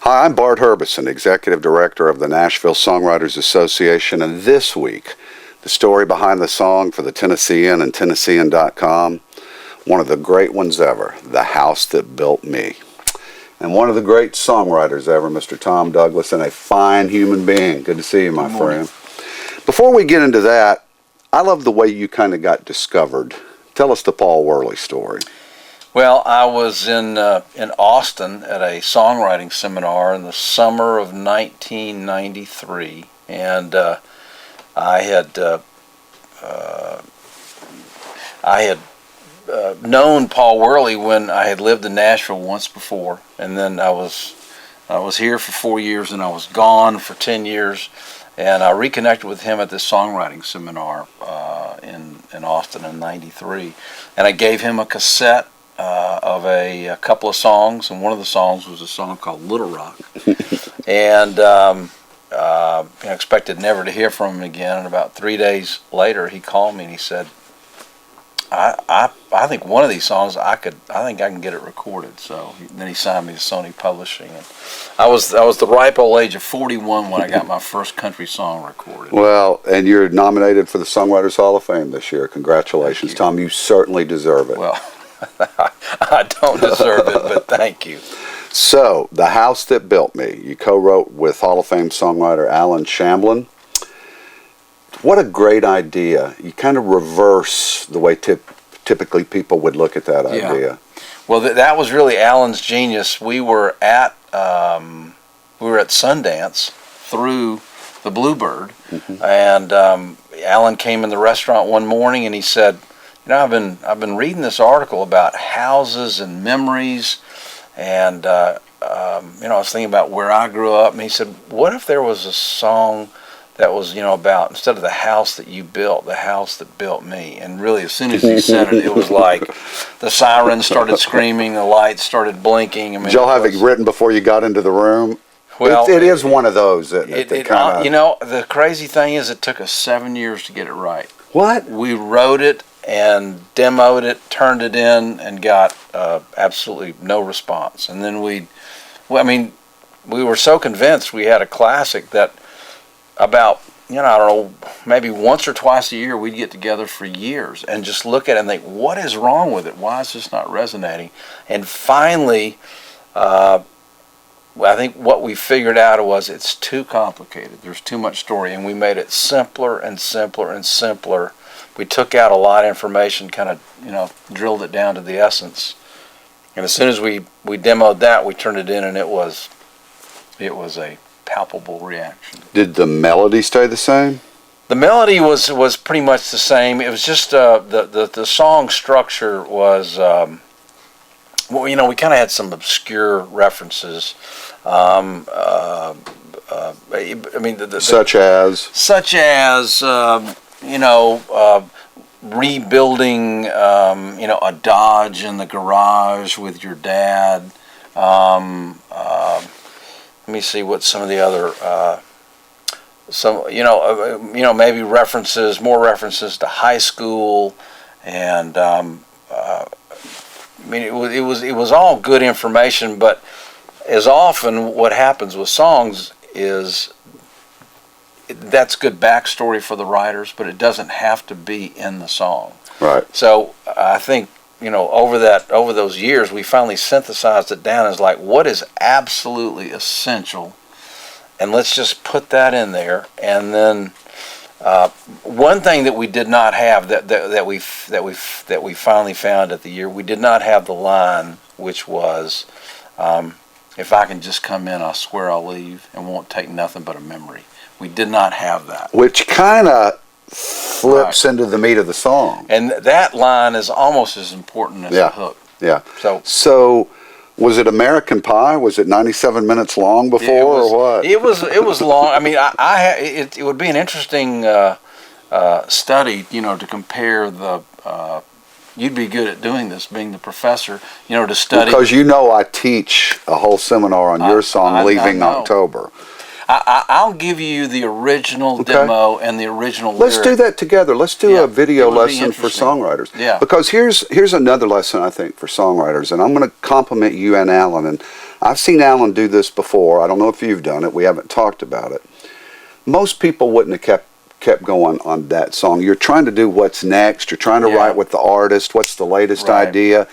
Hi, I'm Bart Herbison, Executive Director of the Nashville Songwriters Association, and this week, the story behind the song for the Tennessean and Tennessean.com, one of the great ones ever, The House That Built Me. And one of the great songwriters ever, Mr. Tom Douglas, and a fine human being. Good to see you, my friend. Before we get into that, I love the way you kind of got discovered. Tell us the Paul Worley story. Well, I was in Austin at a songwriting seminar in the summer of 1993, and I had known Paul Worley when I had lived in Nashville once before, and then I was here for 4 years, and I was gone for 10 years, and I reconnected with him at this songwriting seminar in Austin in '93, and I gave him a cassette of a couple of songs, and one of the songs was a song called Little Rock. And I expected never to hear from him again, and about 3 days later he called me and he said, I think one of these songs I think I can get it recorded. So then he signed me to Sony Publishing, and I was the ripe old age of 41 when I got my first country song recorded. Well, and you're nominated for the Songwriters Hall of Fame this year. Congratulations, Tom. You certainly deserve it. Well, I don't deserve it, but thank you. So, The House That Built Me, you co-wrote with Hall of Fame songwriter Alan Shamblin. What a great idea. You kind of reverse the way typically people would look at that idea. Well, that was really Alan's genius. We were at Sundance through the Bluebird, and Alan came in the restaurant one morning and he said, "You know, I've been reading this article about houses and memories, and I was thinking about where I grew up." And he said, "What if there was a song that was, about, instead of the house that you built, the house that built me?" And really, as soon as he said it, it was like the sirens started screaming, the lights started blinking. Did y'all have it written before you got into the room? Well, it is one of those, isn't it? The crazy thing is, it took us 7 years to get it right. What? We wrote it and demoed it, turned it in, and got absolutely no response. And then we were so convinced we had a classic that about, I don't know, maybe once or twice a year we'd get together for years and just look at it and think, what is wrong with it? Why is this not resonating? And finally, I think what we figured out was it's too complicated. There's too much story, and we made it simpler and simpler and simpler. We took out a lot of information, kind of, drilled it down to the essence. And as soon as we demoed that, we turned it in, and it was a palpable reaction. Did the melody stay the same? The melody was pretty much the same. It was just the song structure was, we kind of had some obscure references. Such as rebuilding, a Dodge in the garage with your dad. Let me see what some of the other, maybe more references to high school, and it was all good information. But as often, what happens with songs is that's good backstory for the writers, but it doesn't have to be in the song. Right. So I think, over those years, we finally synthesized it down as like, what is absolutely essential, and let's just put that in there. And then one thing that we did not have that we finally found at the year, we did not have the line, which was, "If I can just come in, I swear I'll leave and won't take nothing but a memory." We did not have that. Which kind of flips into the meat of the song. And that line is almost as important as the hook. Yeah. So was it American Pie? Was it 97 minutes long before, or what? It was long. I mean, it would be an interesting study, to compare the. You'd be good at doing this, being the professor, to study. Because I teach a whole seminar on your song, Leaving October. I'll give you the original demo and the original Let's lyric. do that together. Let's do a video lesson for songwriters. Yeah. Because here's another lesson, I think, for songwriters, and I'm going to compliment you and Alan, and I've seen Alan do this before. I don't know if you've done it. We haven't talked about it. Most people wouldn't have kept going on that song. You're trying to do what's next. You're trying to write with the artist. What's the latest idea?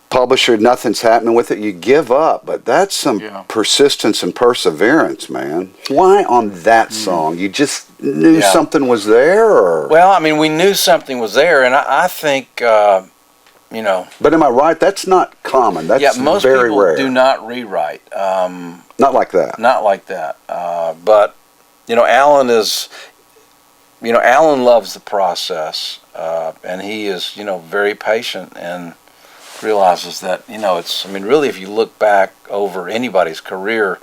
Publisher, nothing's happening with it. You give up. But that's some persistence and perseverance, man. Why on that song? You just knew something was there? Or? Well, I mean, we knew something was there, and I think, you know. But am I right? That's not common. That's most very people rare. do not rewrite. Not like that. Not like that. But, you know, Alan loves the process, and he is, you know, very patient and realizes that, you know, it's, I mean, really, if you look back over anybody's career,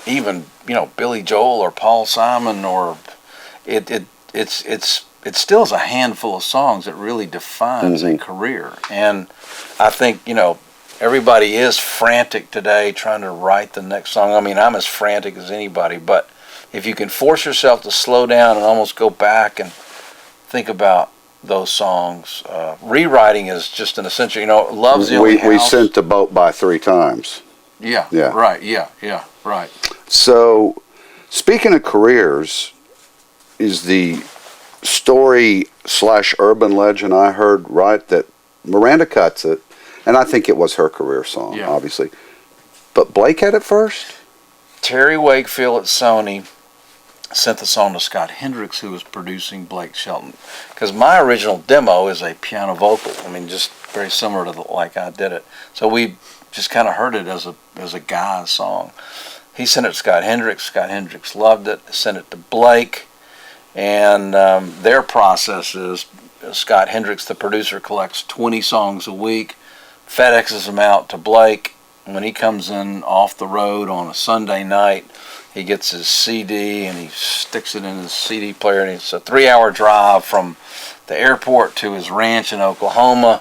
even, you know, Billy Joel or Paul Simon, or it still is a handful of songs that really defines a career. And I think, you know, everybody is frantic today trying to write the next song. I mean, I'm as frantic as anybody, but if you can force yourself to slow down and almost go back and think about those songs, rewriting is just an essential. You know, Love's the Only House. We sent the boat by 3 times. Yeah. Right. So, speaking of careers, is the story / urban legend I heard right that Miranda cuts it, and I think it was her career song, obviously. But Blake had it first? Terry Wakefield at Sony sent the song to Scott Hendricks, who was producing Blake Shelton. Because my original demo is a piano vocal. I mean, just very similar to like I did it. So we just kind of heard it as a guy's song. He sent it to Scott Hendricks. Scott Hendricks loved it. Sent it to Blake. And their process is Scott Hendricks, the producer, collects 20 songs a week, FedExes them out to Blake. When he comes in off the road on a Sunday night, he gets his CD and he sticks it in his CD player, and it's a 3-hour drive from the airport to his ranch in Oklahoma.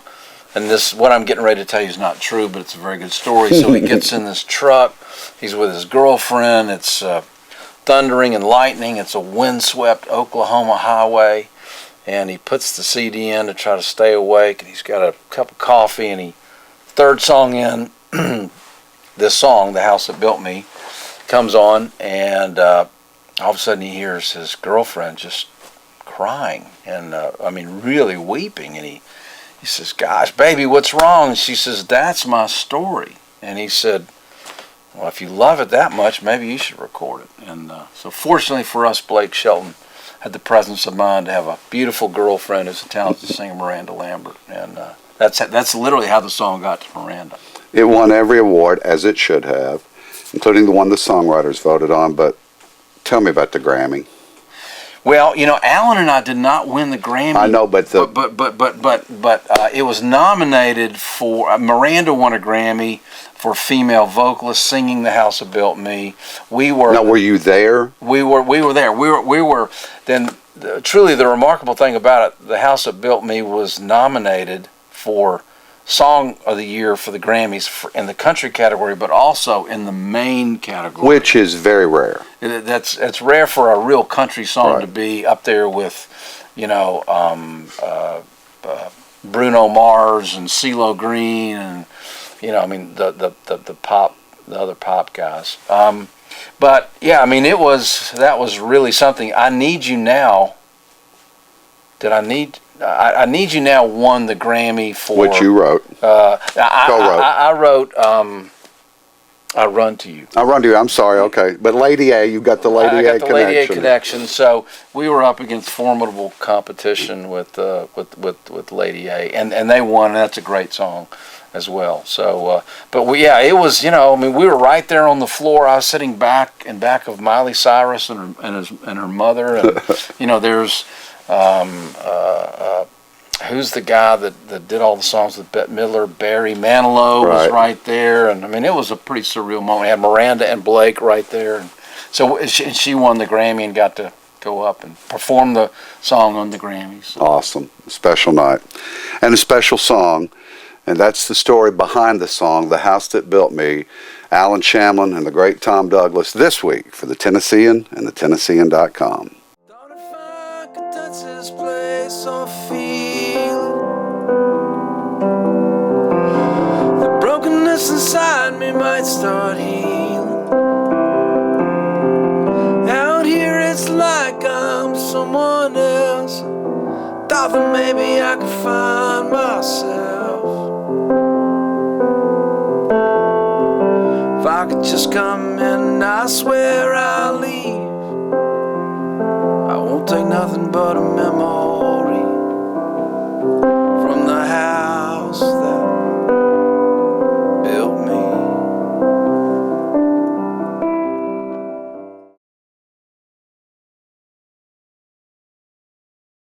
And this, what I'm getting ready to tell you, is not true, but it's a very good story. So he gets in this truck. He's with his girlfriend. It's thundering and lightning. It's a windswept Oklahoma highway, and he puts the CD in to try to stay awake. And he's got a cup of coffee, and third song in, this song, "The House That Built Me," comes on, and all of a sudden he hears his girlfriend just crying, and I mean really weeping, and he says, "Gosh, baby, what's wrong?" And she says, "That's my story." And he said, "Well, if you love it that much, maybe you should record it." And so fortunately for us, Blake Shelton had the presence of mind to have a beautiful girlfriend who's a talented singer, Miranda Lambert, and that's literally how the song got to Miranda. It won every award, as it should have, including the one the songwriters voted on. But tell me about the Grammy. Well, you know, Alan and I did not win the Grammy. I know, but it was nominated for. Miranda won a Grammy for female vocalist singing "The House That Built Me." We were. Now, were you there? We were there. We were. Then, truly, the remarkable thing about it, "The House That Built Me" was nominated for Song of the Year for the Grammys in the country category, but also in the main category, which is very rare. It's rare for a real country song to be up there with, you know, Bruno Mars and CeeLo Green, and you know, I mean the other pop guys. But yeah, I mean that was really something. I Need You Now. I Need You Now won the Grammy for... Which you wrote. I wrote I Run to You. I Run to You, I'm sorry, okay. But Lady A, you got the Lady A connection. I got the Lady A connection, so we were up against formidable competition with Lady A, and they won, and that's a great song as well. So, it was, you know, I mean, we were right there on the floor. I was sitting in back of Miley Cyrus and her mother, and, you know, there's... who's the guy that did all the songs with Bette Midler? Barry Manilow was right there, and I mean it was a pretty surreal moment. We had Miranda and Blake right there, and so she won the Grammy and got to go up and perform the song on the Grammys. So. Awesome, special night, and a special song, and that's the story behind the song, "The House That Built Me." Alan Shamlin and the great Tom Douglas this week for the Tennessean and the Tennessean.com. This place or feel the brokenness inside. me might start healing. Out here it's like I'm someone else. Thought that maybe I could find myself. If I could just come in, I swear I'll leave.